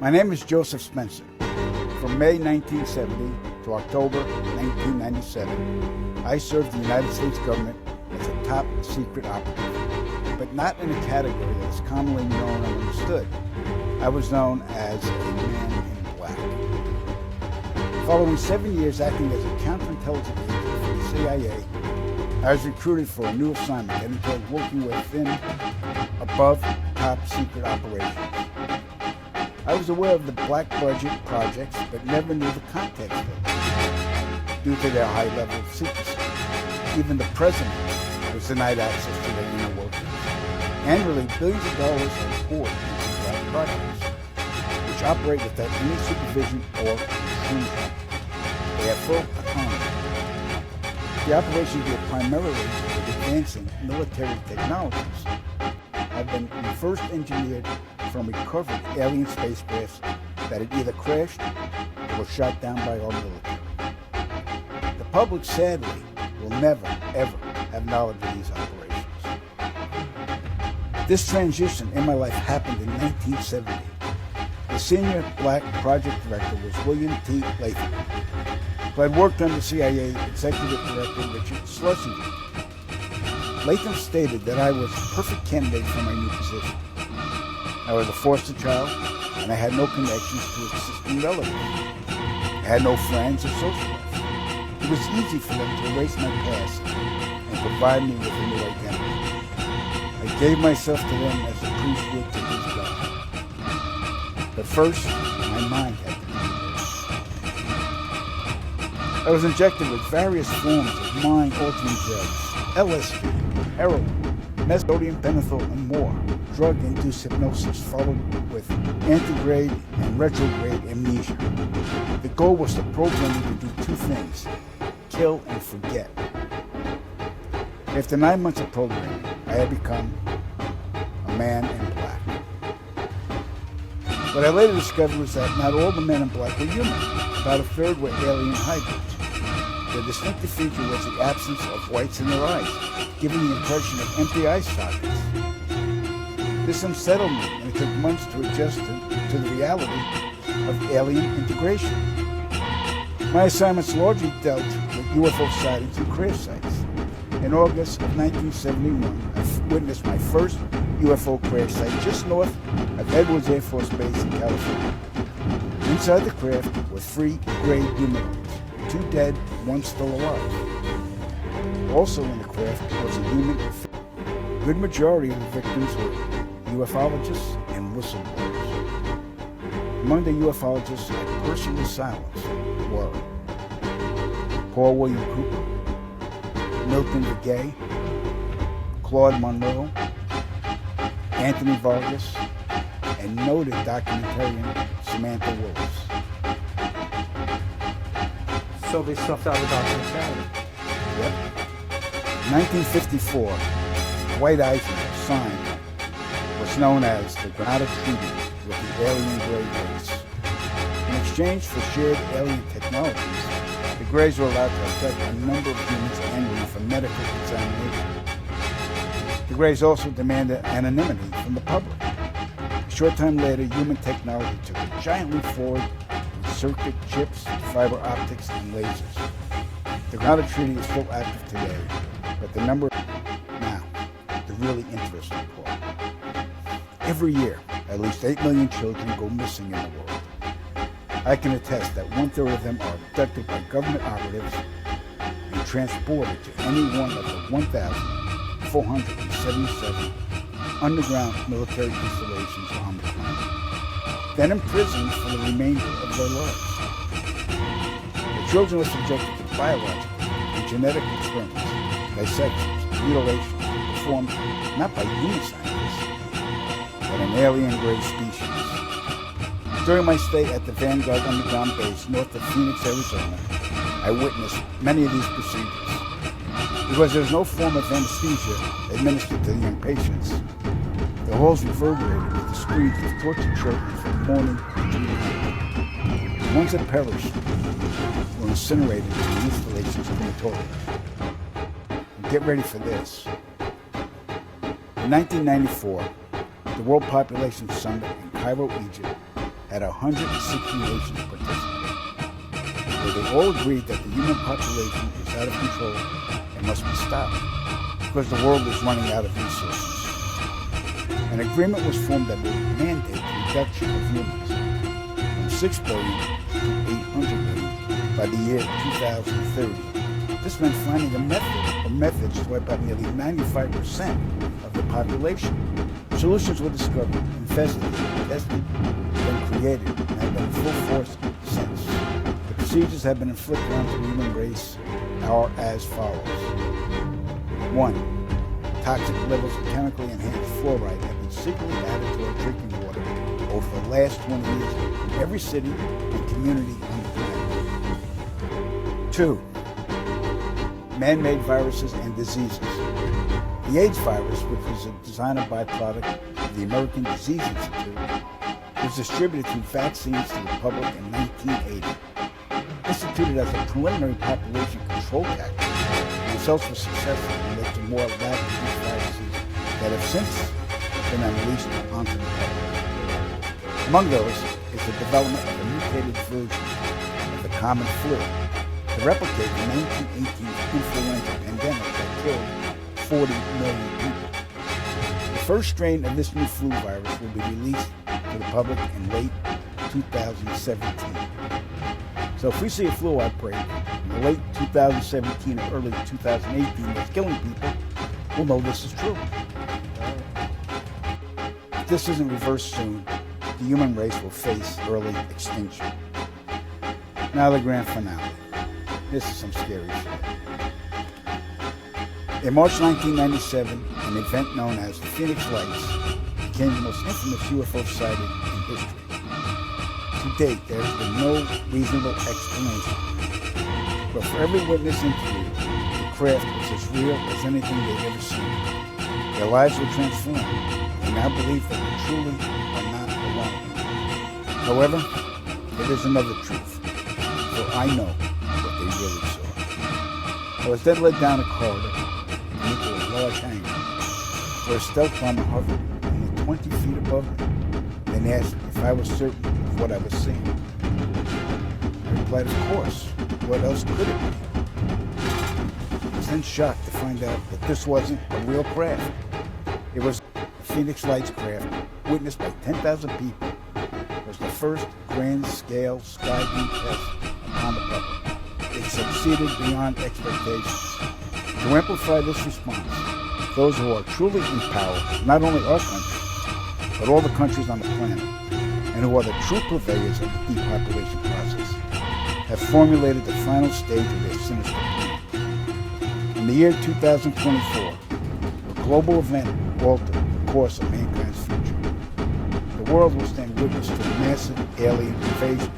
My name is Joseph Spencer. From May 1970 to October 1997, I served the United States government as a top secret operative, but not in a category that is commonly known and understood. I was known as a man in black. Following 7 years acting as a counterintelligence agent for the CIA, I was recruited for a new assignment that entailed working within above top secret operations. I was aware of the black budget projects, but never knew the context of them due to their high level of secrecy. Even the president was denied access to their inner workings. Annually, billions of dollars are poured into black projects, which operate without any supervision or intrusion. They have full autonomy. The operations deal primarily with advancing military technologies. Have been reverse engineered from recovered alien spacecrafts that had either crashed or were shot down by our military. The public, sadly, will never, ever have knowledge of these operations. This transition in my life happened in 1970. The senior black project director was William T. Latham, who had worked under CIA Executive Director Richard Schlesinger. Latham stated that I was a perfect candidate for my new position. I was a foster child, and I had no connections to existing relatives. I had no friends or social life. It was easy for them to erase my past and provide me with a new identity. I gave myself to them as a priest would to his God. But first, my mind had to be reversed. I was injected with various forms of mind-altering drugs, LSD, heroin, mesodium, pentothal, and more. Drug-induced hypnosis followed with antegrade and retrograde amnesia. The goal was to program me to do two things: kill and forget. After 9 months of programming, I had become a man in black. What I later discovered was that not all the men in black were human. About a third were alien hybrids. Their distinctive feature was the absence of whites in their eyes, giving the impression of empty eye sockets. This unsettled me, and it took months to adjust to the reality of alien integration. My assignments largely dealt with UFO sightings and crash sites. In August of 1971, I witnessed my first UFO crash site just north of Edwards Air Force Base in California. Inside the craft were 3 gray humanoids, 2 dead, 1 still alive. Also in the craft was a human. A good majority of the victims were ufologists and whistleblowers. Among the ufologists I personally silenced were Paul William Cooper, Milton DeGay, Claude Monroe, Anthony Vargas, and noted documentarian Samantha Willis. So they stuffed out the documentarian. Yep. In 1954, Dwight Eisenhower signed what's known as the Granada Treaty with the alien gray race. In exchange for shared alien technologies, the Greys were allowed to abduct a number of humans annually for medical examination. The Greys also demanded anonymity from the public. A short time later, human technology took a giant leap forward with circuit chips, fiber optics, and lasers. The Granada Treaty is still active today, but the number now, the really interesting part. Every year, at least 8 million children go missing in the world. I can attest that 1/3 of them are abducted by government operatives and transported to any one of the 1,477 underground military installations on the planet, then imprisoned for the remainder of their lives. The children are subjected to biological and genetic experiments, dissections, mutilations, performed not by human scientists, but an alien gray species. During my stay at the Vanguard Underground Base north of Phoenix, Arizona, I witnessed many of these procedures. Because there's no form of anesthesia administered to the young patients, the halls reverberated with the screams of tortured children from morning to evening. The ones that perished were incinerated in the installation's crematorium. Get ready for this. In 1994, the World Population Summit in Cairo, Egypt, had 160 nations participate, where they all agreed that the human population is out of control and must be stopped because the world is running out of resources. An agreement was formed that would mandate the reduction of humans from 6 billion to 800 million by the year 2030. This meant finding a method or methods to wipe out nearly 95% of the population. Solutions were discovered, investigated, tested, then created, and have been in full force since. The procedures have been inflicted onto the human race are as follows. 1. Toxic levels of chemically enhanced fluoride have been secretly added to our drinking water over the last 20 years in every city and community on the planet. 2. Man-made viruses and diseases. The AIDS virus, which was a designer byproduct of the American Disease Institute, was distributed through vaccines to the public in 1980. Instituted as a preliminary population control tactic, the results were successful and led to more lab-produced viruses that have since been unleashed onto the public. Among those is the development of a mutated version of the common flu to replicate the 1918 influenza pandemic that killed 40 million people. The first strain of this new flu virus will be released to the public in late 2017. So if we see a flu outbreak in the late 2017 or early 2018 that's killing people, we'll know this is true. If this isn't reversed soon, the human race will face early extinction. Now the grand finale. This is some scary shit. In March 1997, an event known as the Phoenix Lights became the most infamous UFO sighting in history. To date, there has been no reasonable explanation. But for every witness interviewed, the craft was as real as anything they'd ever seen. Their lives were transformed. They now believe that they truly are not alone. However, there is another truth. For I know what they really saw. I was then led down a corridor into a large hangar where a stealth bomber hovered only 20 feet above me, then asked if I was certain of what I was seeing. I replied, of course. What else could it be? I was then shocked to find out that this wasn't a real craft. It was the Phoenix Lights craft, witnessed by 10,000 people. It was the first grand-scale sky-view test upon the public. It succeeded beyond expectations. To amplify this response, those who are truly in power, not only our country, but all the countries on the planet, and who are the true purveyors of the depopulation process, have formulated the final stage of their sinister plan. In the year 2024, a global event will alter the course of mankind's future. The world will stand witness to a massive alien invasion.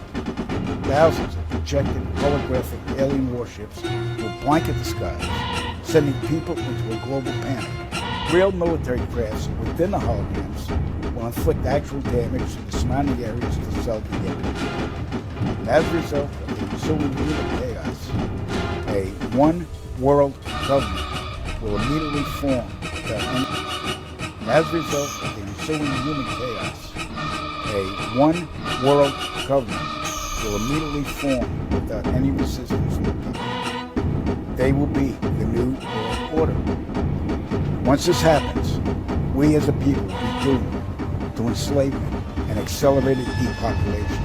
Thousands of projected holographic alien warships will blanket the skies, sending people into a global panic. Real military crafts within the holograms will inflict actual damage to the surrounding areas to sell the image. And as a result of the ensuing human chaos, a one-world government will immediately form without any... And as a result of the ensuing human chaos, a one-world government will immediately form without any resistance from the people. They will be the new world order. Once this happens, we as a people will be doomed to enslavement and accelerated depopulation.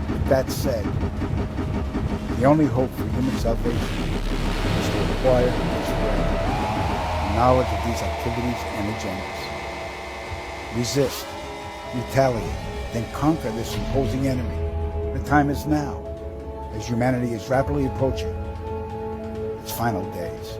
With that said, the only hope for human salvation is to acquire and spread knowledge of these activities and agendas. Resist, retaliate, then conquer this imposing enemy. The time is now, as humanity is rapidly approaching its final days.